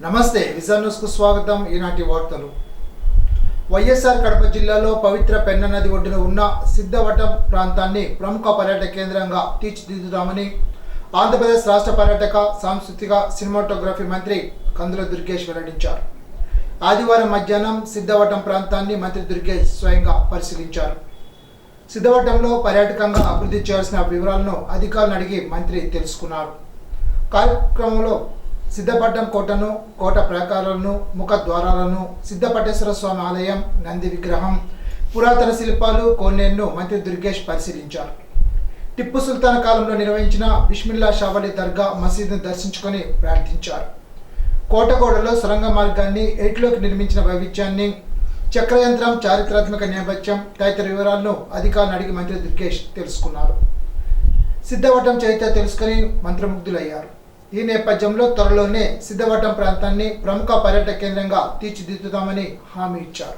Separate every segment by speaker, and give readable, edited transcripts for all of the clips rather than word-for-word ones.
Speaker 1: నమస్తే vision news కు స్వాగతం. ఈనాటి వార్తలు. వైఎస్ఆర్ కడప జిల్లాలో పవిత్ర పెన్న నది ఒడ్డున ఉన్న సిద్ధవటం ప్రాంతాన్ని ప్రముఖ పర్యాటక కేంద్రంగా తీర్చిదిద్దుతామని ఆంధ్రప్రదేశ్ రాష్ట్ర పర్యాటక సాంస్కృతిక సినిమాటోగ్రఫీ మంత్రి కందుల దుర్గేష్ వెల్లడించారు. ఆదివారం మధ్యాహ్నం సిద్ధవటం ప్రాంతాన్ని మంత్రి దుర్గేష్ స్వయంగా పరిశీలించారు. సిద్ధవటంలో పర్యాటకంగా అభివృద్ధి చేయాల్సిన వివరాలను అధికారులను అడిగి మంత్రి తెలుసుకున్నారు. కార్యక్రమంలో సిద్ధపట్నం కోటను, కోట ప్రాకారాలను, ముఖ ద్వారాలను, సిద్ధపట్టేశ్వర స్వామి ఆలయం, నంది విగ్రహం, పురాతన శిల్పాలు, కోనేరును మంత్రి దుర్గేష్ పరిశీలించారు. టిప్పు సుల్తాన్ కాలంలో నిర్వహించిన బిస్మిల్లా షావలి దర్గా మసీదును దర్శించుకొని ప్రార్థించారు. కోటగోడలో సొరంగ మార్గాన్ని ఏటిలోకి నిర్మించిన వైవిధ్యాన్ని, చక్రయంత్రం, చారిత్రాత్మక నేపథ్యం తదితర వివరాలను అధికారులను అడిగి మంత్రి దుర్గేష్ తెలుసుకున్నారు. సిద్ధవటం చరిత్ర తెలుసుకొని మంత్రముగ్ధులయ్యారు. ఈ నేపథ్యంలో త్వరలోనే సిద్ధవటం ప్రాంతాన్ని ప్రముఖ పర్యాటక కేంద్రంగా తీర్చిదిద్దుతామని హామీ ఇచ్చారు.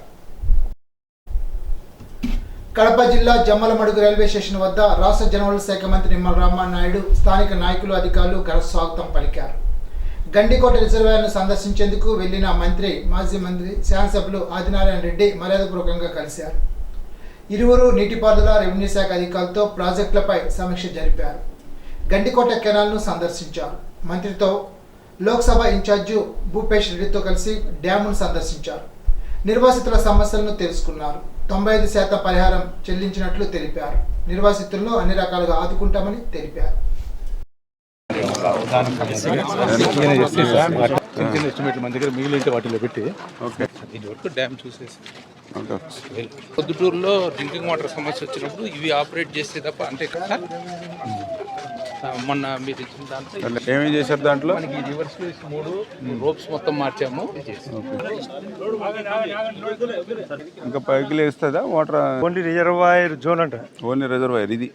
Speaker 1: కడప జిల్లా జమ్మలమడుగు రైల్వే స్టేషన్ వద్ద రాష్ట్ర జనవరుల శాఖ మంత్రి నిమ్మల రామానాయుడు, స్థానిక నాయకులు, అధికారులు ఘన స్వాగతం పలికారు. గండికోట రిజర్వాయర్ను సందర్శించేందుకు వెళ్లిన మంత్రి, మాజీ మంత్రి, శాసనసభ్యులు ఆదినారాయణ రెడ్డి మర్యాదపూర్వకంగా కలిశారు. ఇరువురు నీటిపారుదల, రెవెన్యూ శాఖ అధికారులతో ప్రాజెక్టులపై సమీక్ష జరిపారు. గండికోట కెనాల్ను సందర్శించారు. మంత్రితో లోక్సభ ఇన్ఛార్జి భూపేష్ రెడ్డితో కలిసి డ్యామును సందర్శించారు. నిర్వాసితుల సమస్యలను తెలుసుకున్నారు. 95% పరిహారం చెల్లించినట్లు తెలిపారు. నిర్వాసితులను అన్ని రకాలుగా ఆదుకుంటామని తెలిపారు.
Speaker 2: మన దగ్గర మిగిలింటే వాటిలో పెట్టి ఇది వరకు డ్యామ్ చూసేసి పొద్దుటూరులో డ్రింకింగ్ వాటర్ సమస్య వచ్చినప్పుడు ఇవి ఆపరేట్ చేస్తే తప్ప అంతే కదా. మొన్న మీరు ఇచ్చిన దాంట్లో
Speaker 3: ఏమేమి చేశారు? దాంట్లో
Speaker 2: మనకి రివర్స్ 3 రోప్స్ మొత్తం మార్చాము.
Speaker 3: ఇంకా పైకి లేస్తుందా వాటర్?
Speaker 4: ఓన్లీ రిజర్వాయర్ జోన్ అంట.
Speaker 3: ఓన్లీ రిజర్వాయర్ ఇది.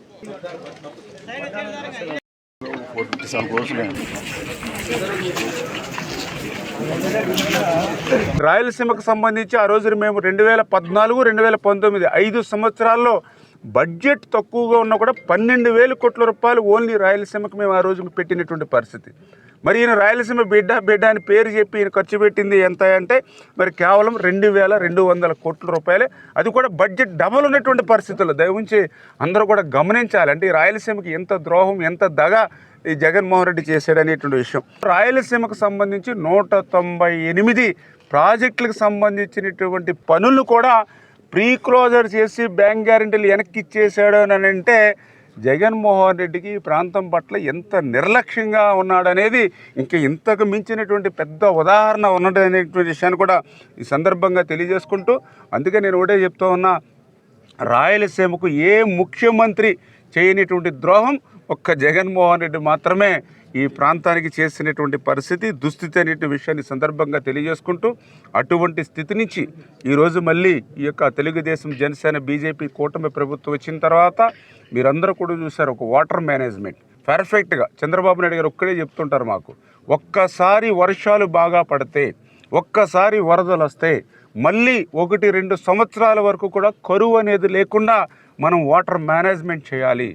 Speaker 3: రాయలసీమకు సంబంధించి ఆ రోజు మేము 2014, 2019 5 సంవత్సరాల్లో బడ్జెట్ తక్కువగా ఉన్నా కూడా 12,000 కోట్ల రూపాయలు ఓన్లీ రాయలసీమకు మేము ఆ రోజు పెట్టినటువంటి పరిస్థితి. మరి ఈయన రాయలసీమ బిడ్డ అని పేరు చెప్పి ఈయన ఖర్చు పెట్టింది ఎంత అంటే మరి కేవలం 2,200 కోట్ల రూపాయలే. అది కూడా బడ్జెట్ డబల్ ఉన్నటువంటి పరిస్థితుల్లో దయవుంచి అందరూ కూడా గమనించాలి. అంటే ఈ రాయలసీమకి ఎంత ద్రోహం, ఎంత దగ ఈ జగన్మోహన్ రెడ్డి చేశాడనేటువంటి విషయం. రాయలసీమకు సంబంధించి 198 ప్రాజెక్టులకు సంబంధించినటువంటి పనులు కూడా ప్రీ క్లోజర్ చేసి బ్యాంక్ గ్యారెంటీలు వెనక్కి ఇచ్చేసాడు అని అంటే జగన్మోహన్ రెడ్డికి ఈ ప్రాంతం పట్ల ఎంత నిర్లక్ష్యంగా ఉన్నాడనేది ఇంకా ఇంతకు మించినటువంటి పెద్ద ఉదాహరణ ఉన్నదనేటువంటి విషయాన్ని కూడా ఈ సందర్భంగా తెలియజేసుకుంటూ, అందుకే నేను ఒకటే చెప్తూ ఉన్నా, రాయలసీమకు ఏ ముఖ్యమంత్రి చేయనిటువంటి ద్రోహం ఒక్క జగన్మోహన్ రెడ్డి మాత్రమే ఈ ప్రాంతానికి చేసినటువంటి పరిస్థితి, దుస్థితి అనేటువంటి విషయాన్ని సందర్భంగా తెలియజేసుకుంటూ, అటువంటి స్థితి నుంచి ఈరోజు మళ్ళీ ఈ యొక్క తెలుగుదేశం, జనసేన, బీజేపీ కూటమి ప్రభుత్వం వచ్చిన తర్వాత మీరందరూ కూడా చూశారు ఒక వాటర్ మేనేజ్మెంట్ పర్ఫెక్ట్గా. చంద్రబాబు నాయుడు గారు ఒక్కడే చెప్తుంటారు మాకు, ఒక్కసారి వర్షాలు బాగా పడితే, ఒక్కసారి వరదలు వస్తే మళ్ళీ 1-2 సంవత్సరాల వరకు కూడా కరువు అనేది లేకుండా మనం వాటర్ మేనేజ్మెంట్ చేయాలి.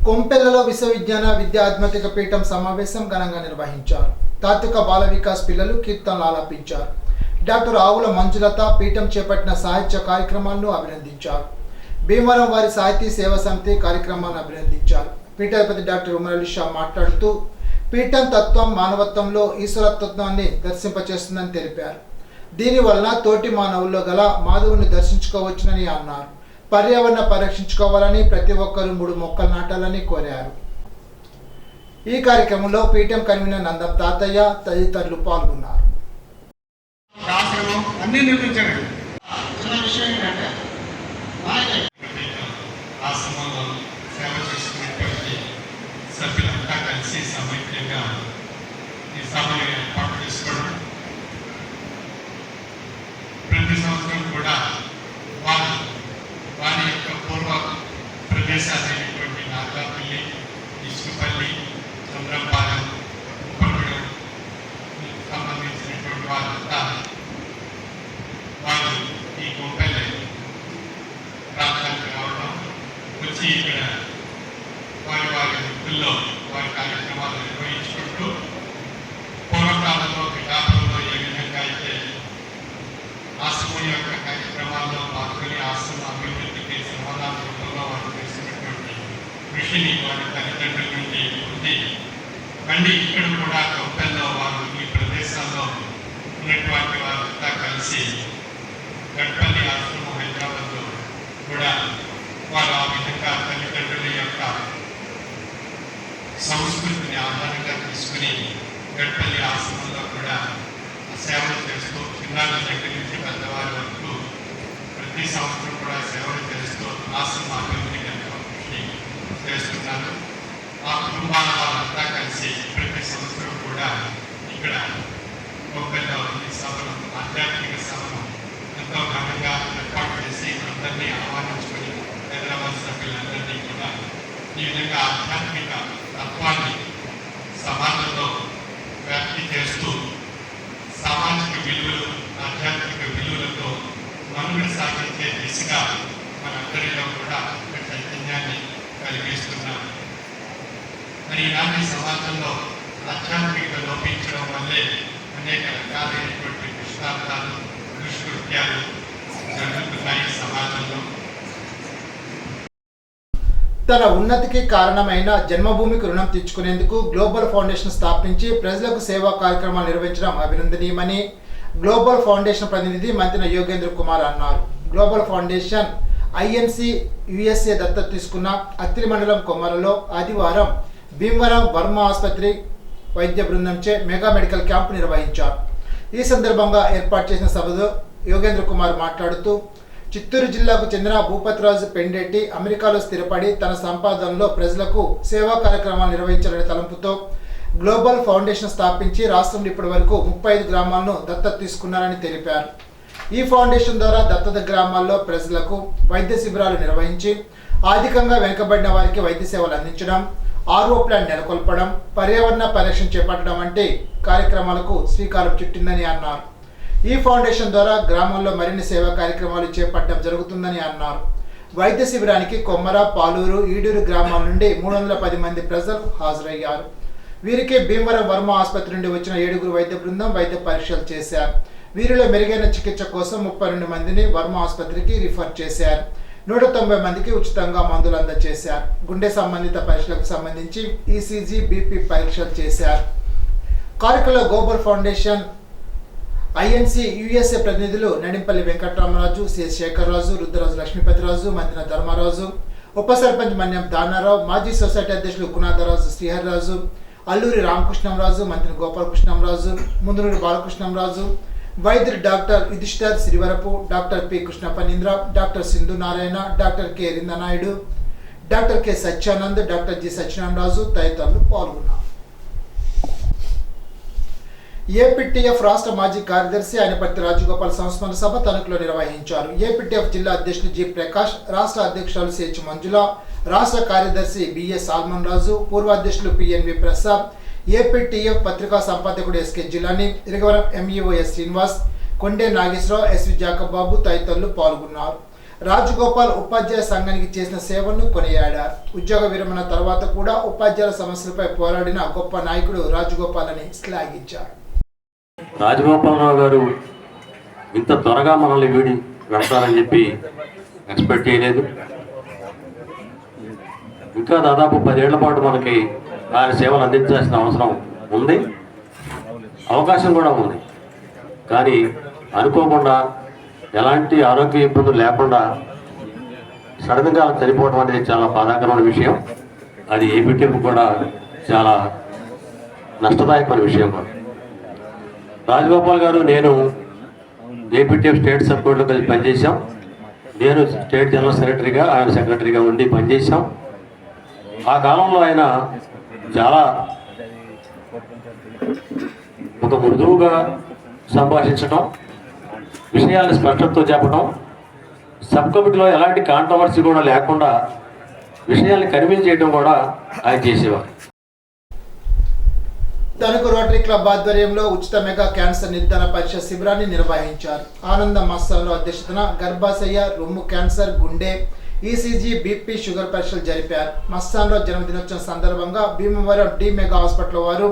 Speaker 1: కొంపెల్లలో విశ్వవిజ్ఞాన విద్యా ఆధ్యాత్మిక పీఠం సమావేశం ఘనంగా నిర్వహించారు. తాత్విక బాల వికాస్ పిల్లలు కీర్తనలు ఆలపించారు. డాక్టర్ ఆవుల మంజులత పీఠం చేపట్టిన సాహిత్య కార్యక్రమాలను అభినందించారు. భీమవరం వారి సాహితీ సేవా సమితి కార్యక్రమాలను అభినందించారు. పీఠాధిపతి డాక్టర్ ఉమర్ అలీ షా మాట్లాడుతూ పీఠం తత్వం మానవత్వంలో ఈశ్వరతత్వాన్ని దర్శింపచేస్తుందని తెలిపారు. దీనివలన తోటి మానవుల్లో గల మాధవుని దర్శించుకోవచ్చునని అన్నారు. పర్యావరణ పరిరక్షించుకోవాలని, ప్రతి ఒక్కరూ 3 మొక్కలు నాటాలని కోరారు. ఈ కార్యక్రమంలో పీఠం కన్వీనర్ నందం తాతయ్య తదితరులు పాల్గొన్నారు.
Speaker 5: ప్రతి సంవత్సరం కూడా వారి యొక్క పూర్వ ప్రదేశాలైనటువంటి నాగాపల్లి, ఇసుకపల్లి, చంద్రంపాలెం, ఉప్పగూడెం సంబంధించినటువంటి వారంతా వారు ఈ కొంపెల్లి ప్రాంతానికి రావడం, వచ్చి ఇక్కడ వారి వృత్తుల్లో వారి కార్యక్రమాలు నిర్వహించుకుంటూ మళ్ళీ ఇక్కడ కూడా కంపెనీలో వారు ఈ ప్రదేశాల్లో ఉన్నటువంటి వారంతా కలిసి గడ్పల్లి ఆశ్రమం హైదరాబాద్లో కూడా వారు ఆ విధంగా తల్లిదండ్రుల యొక్క సంస్కృతిని ఆధారంగా తీసుకుని గడ్పల్లి ఆశ్రమంలో కూడా సేవలు చేస్తూ చిన్నారుల దగ్గర నుంచి పెద్దవారి వరకు ప్రతి సంవత్సరం కూడా సేవలు చేస్తూ ఆశ్రమ అభివృద్ధికి ఎంతో కృషి చేస్తున్నారు. ఆ కుటుంబాల వాళ్ళంతా కలిసి ప్రతి సంవత్సరం కూడా ఇక్కడ గొప్పలో ఈ సభను ఆధ్యాత్మిక సభను ఎంతో ఘనంగా ఏర్పాటు చేసి అందరినీ ఆహ్వానించుకొని హైదరాబాద్ సభ్యులందరినీ కూడా ఈ విధంగా ఆధ్యాత్మిక తత్వాన్ని సమాజంలో వ్యాప్తి చేస్తూ సామాజిక విలువలు ఆధ్యాత్మిక విలువలతో మనుగడ సాగించే దిశగా మనందరిలో కూడా ఒక చైతన్యాన్ని కలిగిస్తున్నాం. మరి ఇలాంటి సమాజంలో ఆధ్యాత్మికత లోపించడం వల్లే అనేక రకాలైనటువంటి దుష్టార్థాలు దుష్కృత్యాలు జరుగుతున్నాయి సమాజంలో.
Speaker 1: తన ఉన్నతికి కారణమైన జన్మభూమికి రుణం తీర్చుకునేందుకు గ్లోబల్ ఫౌండేషన్ స్థాపించి ప్రజలకు సేవా కార్యక్రమాలు నిర్వహించడం అభినందనీయమని గ్లోబల్ ఫౌండేషన్ ప్రతినిధి మంత్రి యోగేంద్ర కుమార్ అన్నారు. గ్లోబల్ ఫౌండేషన్ ఐఎన్సి యుఎస్ఏ దత్తత తీసుకున్న అత్తిలి మండలం కొమ్మలలో ఆదివారం భీమవరం వర్మ ఆసుపత్రి వైద్య బృందంచే మెగా మెడికల్ క్యాంపు నిర్వహించారు. ఈ సందర్భంగా ఏర్పాటు చేసిన సభలో యోగేంద్ర కుమార్ మాట్లాడుతూ చిత్తూరు జిల్లాకు చెందిన భూపతిరాజు పెండెట్టి అమెరికాలో స్థిరపడి తన సంపాదనలో ప్రజలకు సేవా కార్యక్రమాలు నిర్వహించాలనే తలంపుతో గ్లోబల్ ఫౌండేషన్ స్థాపించి రాష్ట్రంలో ఇప్పటి వరకు 35 గ్రామాలను దత్తత తీసుకున్నారని తెలిపారు. ఈ ఫౌండేషన్ ద్వారా దత్తత గ్రామాల్లో ప్రజలకు వైద్య శిబిరాలు నిర్వహించి ఆర్థికంగా వెనుకబడిన వారికి వైద్య సేవలు అందించడం, ఆర్ఓ ప్లాంట్ నెలకొల్పడం, పర్యావరణ పరిరక్షణ చేపట్టడం వంటి కార్యక్రమాలకు శ్రీకారం చుట్టిందని అన్నారు. ఈ ఫౌండేషన్ ద్వారా గ్రామంలో మరిన్ని సేవా కార్యక్రమాలు చేపట్టడం జరుగుతుందని అన్నారు. వైద్య శిబిరానికి కొమ్మర, పాలూరు, ఈడూరు గ్రామాల నుండి 310 మంది ప్రజలు హాజరయ్యారు. వీరికి భీమవరం వర్మ ఆసుపత్రి నుండి వచ్చిన 7 వైద్య బృందం వైద్య పరీక్షలు చేశారు. వీరిలో మెరుగైన చికిత్స కోసం 32 మందిని వర్మ ఆసుపత్రికి రిఫర్ చేశారు. 190 మందికి ఉచితంగా మందులు అందజేశారు. గుండె సంబంధిత పరీక్షలకు సంబంధించి ఈసీజీ, బీపీ పరీక్షలు చేశారు. కార్యక్రమంలో గ్లోబల్ ఫౌండేషన్ ఐఎన్సి యుఎస్ఏ ప్రతినిధులు నడింపల్లి వెంకటరామరాజు, సి శేఖర్రాజు, రుద్రరాజు లక్ష్మీపతిరాజు, మంత్రిన ధర్మరాజు, ఉప సర్పంచ్ మన్యం దానారావు, మాజీ సొసైటీ అధ్యక్షులు కునాథరాజు శ్రీహర్రాజు, అల్లూరి రామకృష్ణంరాజు, మంత్రి గోపాలకృష్ణంరాజు, ముందునూరి బాలకృష్ణంరాజు, వైద్యులు doctor Yudhishthar Srivarapu, doctor P Krishna Panindra, doctor Sindhu Narayana, doctor K Rindanaidu, doctor K Satyanand, doctor G Satyanarayanaraju తదితరులు పాల్గొన్నారు. ఏపీటీఎఫ్ రాష్ట్ర మాజీ కార్యదర్శి అయినపర్తి రాజగోపాల్ సంస్మరణ సభ తణుకులో నిర్వహించారు. ఏపీటీఎఫ్ జిల్లా అధ్యక్షులు జి ప్రకాష్, రాష్ట్ర అధ్యక్షురాలు సిహెచ్ మంజుల, రాష్ట్ర కార్యదర్శి బిఎస్ సాల్మన్ రాజు, పూర్వ అధ్యక్షులు పిఎన్వి ప్రసాద్, ఏపీటీఎఫ్ పత్రికా సంపాదకుడు SK Jilani, Iragavaram MEO S Srinivas, Konde Nageswararao, SV Jacob Babu తదితరులు పాల్గొన్నారు. రాజగోపాల్ ఉపాధ్యాయ సంఘానికి చేసిన సేవలను కొనియాడారు. ఉద్యోగ విరమణ తర్వాత కూడా ఉపాధ్యాయుల సమస్యలపై పోరాడిన గొప్ప నాయకుడు రాజగోపాల్ అని శ్లాఘించారు.
Speaker 6: రాజగోపాలరావు గారు ఇంత త్వరగా మనల్ని వీడి వెళ్తారని చెప్పి ఎక్స్పెక్ట్ చేయలేదు. ఇంకా దాదాపు 10 ఏళ్ల పాటు మనకి ఆయన సేవలు అందించాల్సిన అవసరం ఉంది, అవకాశం కూడా ఉంది. కానీ అనుకోకుండా ఎలాంటి ఆరోగ్య ఇబ్బందులు లేకుండా సడన్గా చనిపోవడం అనేది చాలా బాధాకరమైన విషయం. అది ఏపీటీఎఫ్ కూడా చాలా నష్టదాయకమైన విషయం కూడా. రాజగోపాల్ గారు, నేను ఏపీటీఎఫ్ స్టేట్ సపోర్ట్లో కలిసి పనిచేశాం. నేను స్టేట్ జనరల్ సెక్రటరీగా, ఆయన సెక్రటరీగా ఉండి పనిచేశాం. ఆ కాలంలో ఆయన చాలా ఒక మృదువుగా సంభాషించడం, విషయాన్ని స్పష్టతతో చెప్పడం, సబ్ కమిటీలో ఎలాంటి కాంట్రవర్సీ కూడా లేకుండా విషయాన్ని కన్విన్స్ చేయడం కూడా ఆయన చేసేవారు.
Speaker 1: తణుకు రోటరీ క్లబ్ ఆధ్వర్యంలో ఉచిత మెగా క్యాన్సర్ నిర్ధారణ పరీక్ష శిబిరాన్ని నిర్వహించారు. ఆనంద మస్తాన్లో అధ్యక్షతన గర్భాశయ, రొమ్ము క్యాన్సర్, గుండె, ఈసీజీ, బీపీ, షుగర్ పరీక్షలు జరిపారు. మస్తాన్లో జన్మదినోత్సవం సందర్భంగా భీమవరం డి మెగా హాస్పిటల్ వారు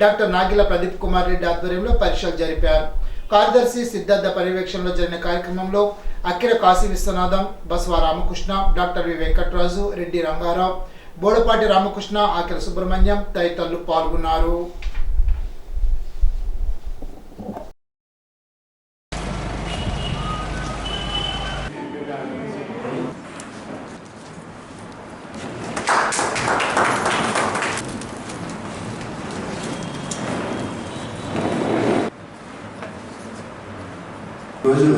Speaker 1: డాక్టర్ నాగిల ప్రదీప్ కుమార్ రెడ్డి ఆధ్వర్యంలో పరీక్షలు జరిపారు. కార్యదర్శి సిద్ధార్థ పర్యవేక్షణలో జరిగిన కార్యక్రమంలో అక్కిర కాశీ విశ్వనాథం, బస్వా రామకృష్ణ, డాక్టర్ వి వెంకటరాజు, రెడ్డి రంగారావు, బోడపాటి రామకృష్ణ, ఆకెల సుబ్రహ్మణ్యం తదితరులు పాల్గొన్నారు.
Speaker 7: రోజు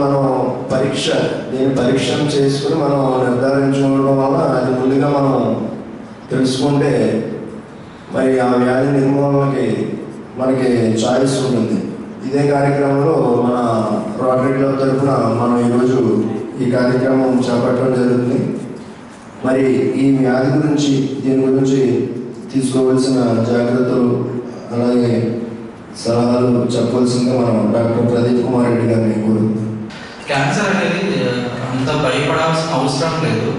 Speaker 7: మనం పరీక్ష చేసుకుని మనం నిర్ధారించుకోవడం వల్ల అది ముందుగా మనం తెలుసుకుంటే మరి ఆ వ్యాధి నిర్మూలనకి మనకి చాయిస్ ఉంటుంది. ఇదే కార్యక్రమంలో మన రోటరీ క్లబ్ తరఫున మనం ఈరోజు ఈ కార్యక్రమం చేపట్టడం జరుగుతుంది. మరి ఈ వ్యాధి గురించి దీని గురించి తీసుకోవాల్సిన జాగ్రత్తలు అలాగే సలహాలు చెప్పవలసిందిగా మనం డాక్టర్ ప్రదీప్ కుమార్ రెడ్డి గారిని కోరుతున్నాం.
Speaker 8: క్యాన్సర్ అనేది అంత భయపడాల్సిన అవసరం లేదు.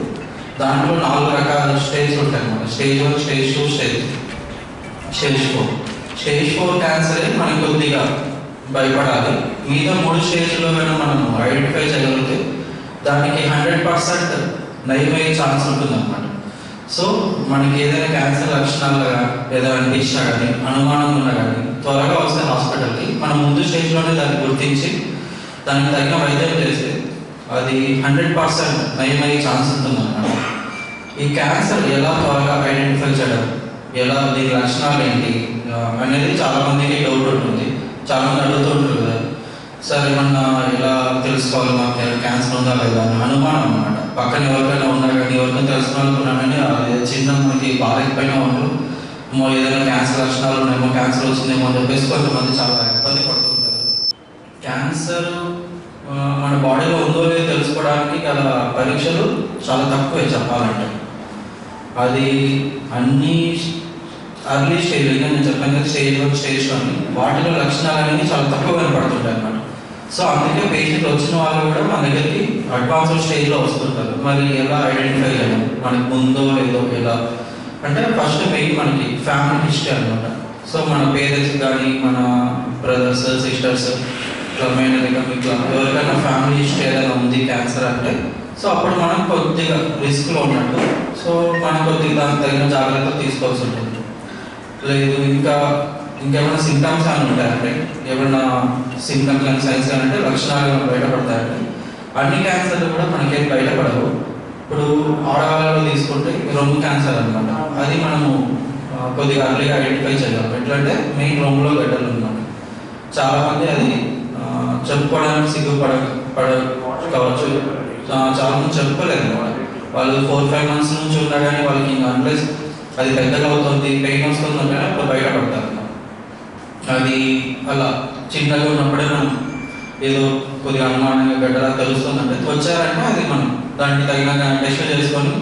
Speaker 8: దాంట్లో 4 రకాల స్టేజ్ ఉంటాయి అన్నమాట. Stage 1, stage 2, stage 4. స్టేజ్ 4 క్యాన్సరే మనకి కొద్దిగా భయపడాలి. మిగతా 3 స్టేజ్లో మనం ఐడెంటిఫై చేయగలిగితే దానికి 100% నయమయ్యే ఛాన్స్ ఉంటుంది అన్నమాట. సో మనకి ఏదైనా క్యాన్సర్ లక్షణాలుగా ఏదైనా అనిపించినా కానీ అనుమానం ఉన్నా కానీ త్వరగా వస్తే హాస్పిటల్కి మనం ముందు స్టేజ్లోనే దాన్ని గుర్తించి దానికి తగిన వైద్యం చేస్తే అది 100% నయమయ్యే ఛాన్స్ ఉంటుంది అన్నమాట. ఈ క్యాన్సర్ ఎలా త్వరగా ఐడెంటిఫై చేయడం, ఎలా దీని లక్షణాలు ఏంటి అనేది చాలామందికి డౌట్ ఉంటుంది. చాలామంది అడుగుతుంటారు కదా, సార్ ఏమన్నా ఎలా తెలుసుకోవాలి మాకు క్యాన్సర్ ఉందా లేదా అని అనుమానం అన్నమాట. పక్కన ఎవరికైనా ఉన్నా కానీ ఎవరికైనా తెలుసుకోవాలనుకున్నామని చిన్న మనకి బాగాలేకపోయినా వాళ్ళు ఏదైనా క్యాన్సర్ లక్షణాలు ఉన్నాయేమో, క్యాన్సర్ వచ్చిందేమో అని చెప్పేసి కొంతమంది చాలా ఇబ్బంది పడుతుంటారు. క్యాన్సర్ మన బాడీలో ఉందో లేదో తెలుసుకోవడానికి గల పరీక్షలు చాలా తక్కువే చెప్పాలంటే. అది అన్ని అర్లీ స్టేజ్, ఇంకా నేను చెప్పాను కదా స్టేజ్ 1, స్టేజ్ 2 వాటిలో లక్షణాలు అనేవి చాలా తక్కువ కనపడుతుంటాయి అన్నమాట. సో అందుకే పేషెంట్ వచ్చిన వాళ్ళు కూడా మన దగ్గరికి అడ్వాన్స్డ్ స్టేజ్లో వస్తుంటారు. మరి ఎలా ఐడెంటిఫై చేయడం, మనకు ముందో లేదో ఎలా అంటే ఫస్ట్ మెయిన్ మనకి ఫ్యామిలీ హిస్టరీ అనమాట. సో మన పేరెంట్స్ కానీ మన బ్రదర్స్, సిస్టర్స్ ఇట్లా ఎవరికైనా ఫ్యామిలీ హిస్టరీ ఏదైనా ఉంది క్యాన్సర్ అంటే సో అప్పుడు మనం కొద్దిగా రిస్క్లో ఉన్నట్టు. సో మనం కొద్దిగా దానికి తగిన జాగ్రత్తలు తీసుకోవాల్సి ఉంటుంది. లేదు ఇంకేమైనా సింటమ్స్ అని ఉంటాయంటే ఏమైనా సింటమ్స్ కానీ సైన్స్ కానీ అంటే లక్షణాలు బయటపడతాయంటే అన్ని క్యాన్సర్లు కూడా మనకేం బయటపడవు. ఇప్పుడు ఆడవాళ్ళలో తీసుకుంటే రొమ్ము క్యాన్సర్ అనమాట. అది మనము కొద్దిగా అర్లీగా ఐడెంటిఫై చేయగలం. ఎట్లంటే మెయిన్ రొమ్ములో గడ్డలు అనమాట. చాలామంది అది చెప్పుకోవడానికి కావచ్చు, చాలామంది చెప్పుకోలేదు అనమాట. వాళ్ళు 4-5 months నుంచి ఉన్నా కానీ వాళ్ళకి ఇంకా అన్లెస్ అది పెద్దగా అవుతుంది, పెయిన్ వస్తుంది అంటే అప్పుడు బయటపడతారు. అది అలా చిన్నగా ఉన్నప్పుడే మనం ఏదో కొద్దిగా అనుమానంగా గడ్డలా తెలుస్తుందంటే వచ్చారంటే అది మనం దానికి తగిన టెస్ట్ చేసుకొని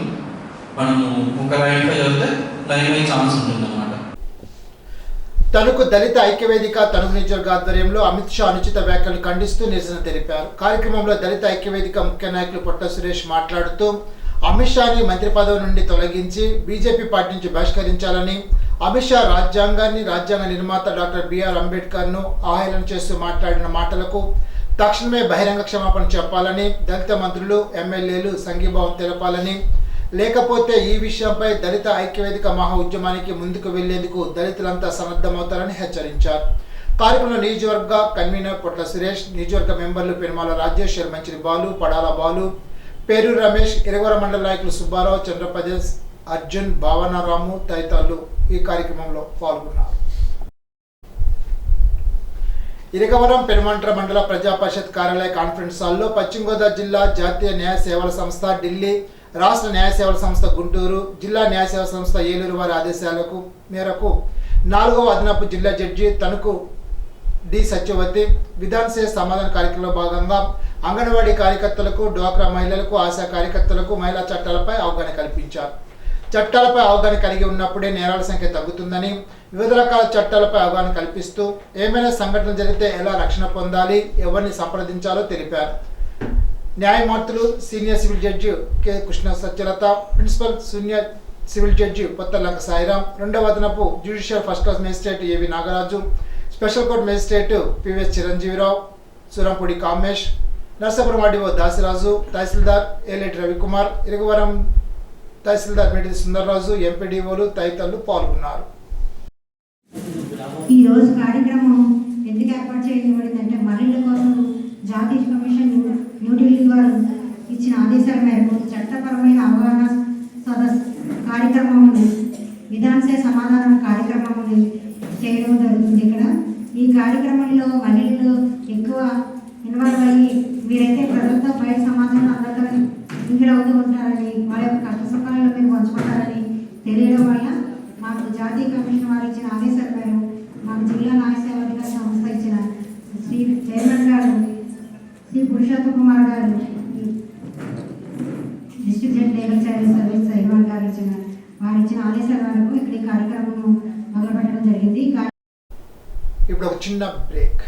Speaker 8: మనము ఒక ఐడెంటిఫై చేస్తే నయమయ్యే ఛాన్స్ ఉంటుంది అన్నమాట.
Speaker 1: తణుకు దళిత ఐక్యవేదిక తణుకు నియోజకవర్గ ఆధ్వర్యంలో అమిత్ షా అనుచిత వ్యాఖ్యలు ఖండిస్తూ నిరసన తెలిపారు. కార్యక్రమంలో దళిత ఐక్యవేదిక ముఖ్య నాయకులు పొట్ట సురేష్ మాట్లాడుతూ అమిత్ షాని మంత్రి పదవి నుండి తొలగించి బీజేపీ పార్టీ నుంచి బహిష్కరించాలని, అమిత్ షా రాజ్యాంగ నిర్మాత డాక్టర్ బిఆర్ అంబేద్కర్ను అవహేళన చేస్తూ మాట్లాడిన మాటలకు తక్షణమే బహిరంగ క్షమాపణ చెప్పాలని, దళిత మంత్రులు, ఎమ్మెల్యేలు సంఘీభావం తెలపాలని, లేకపోతే ఈ విషయంపై దళిత ఐక్యవేదిక మహా ఉద్యమానికి ముందుకు వెళ్లేందుకు దళితులంతా సన్నద్ధమవుతారని హెచ్చరించారు. కార్యక్రమంలో నియోజకవర్గ కన్వీనర్ పొట్ల సురేష్, నియోజకవర్గ మెంబర్లు పెనుమాల రాజేష్, మంచిరి బాలు, పడాల బాలు, పేరు రమేష్, ఇరగవరం మండల నాయకులు సుబ్బారావు, చంద్రప్రదేశ్, అర్జున్, భావనారాము తదితరులు ఈ కార్యక్రమంలో పాల్గొన్నారు. ఇరగవరం పెనుమంట్ర మండల ప్రజా పరిషత్ కార్యాలయ కాన్ఫరెన్స్ హాల్లో పశ్చిమ గోదావరి జిల్లా జాతీయ న్యాయ సేవల సంస్థ ఢిల్లీ, రాష్ట్ర న్యాయ సేవల సంస్థ గుంటూరు, జిల్లా న్యాయ సేవల సంస్థ ఏలూరు వారి ఆదేశాలకు మేరకు 4వ అదనపు జిల్లా జడ్జి తణుకు డి సత్యవతి విధానసభ సమాధాన కార్యక్రమంలో భాగంగా అంగన్వాడీ కార్యకర్తలకు, డ్వాక్రా మహిళలకు, ఆశా కార్యకర్తలకు మహిళా చట్టాలపై అవగాహన కల్పించారు. చట్టాలపై అవగాహన కలిగి ఉన్నప్పుడే నేరాల సంఖ్య తగ్గుతుందని, వివిధ రకాల చట్టాలపై అవగాహన కల్పిస్తూ ఏమైనా సంఘటన జరిగితే ఎలా రక్షణ పొందాలి, ఎవరిని సంప్రదించాలో తెలిపారు. న్యాయమూర్తులు senior civil judge K Krishna Satyalatha, principal senior civil judge Pothalanka Sairam, 2వ అదనపు judicial first class magistrate AV Nagaraju, special court magistrate PVS Chiranjeevirao, Surampudi Kamesh, Narsapuram RDO Dasiraju, tahsildar Eleti Ravikumar, Iragavaram tahsildar Medil Sundarraju, ఎంపీడీఓలు తదితరులు పాల్గొన్నారు.
Speaker 9: ఈ రోజు కార్యక్రమం ఎందుకు ఏర్పాటు చేయబడిందంటే మహిళల కోసం జాతీయ కమిషన్ న్యూఢిల్లీ వారు ఇచ్చిన ఆదేశాల మేరకు చట్టపరమైన అవగాహన సదస్సు కార్యక్రమముని విధానసభ సమాధానం కార్యక్రమముని చేయడం జరుగుతుంది. ఇక్కడ ఈ కార్యక్రమంలో మహిళలు ఎక్కువ ఇన్వాల్వ్ అయ్యి మీరైతే ప్రజలతో బయట సమాధానం అందరితో ఇంగిల్ అవుతూ ఉంటారని, వాళ్ళ యొక్క కష్ట సుఖాలను మీరు పంచుకుంటారని తెలియడం వల్ల మాకు జాతీయ కమిషన్ వారు ఇచ్చిన ఆదేశాల మేరకు మాకు జిల్లా న్యాయ సేవాధికార సంస్థ ఇచ్చిన శ్రీ చైర్మన్ గారు శ్రీ పురుషోత్తమ కుమార్ గారు, district judge legal service chairman గారు వారు ఇచ్చిన ఆదేశాల మేరకు ఇక్కడ ఈ కార్యక్రమం మొదలుపెట్టడం జరిగింది.
Speaker 1: ఇప్పుడు ఒక చిన్న బ్రేక్.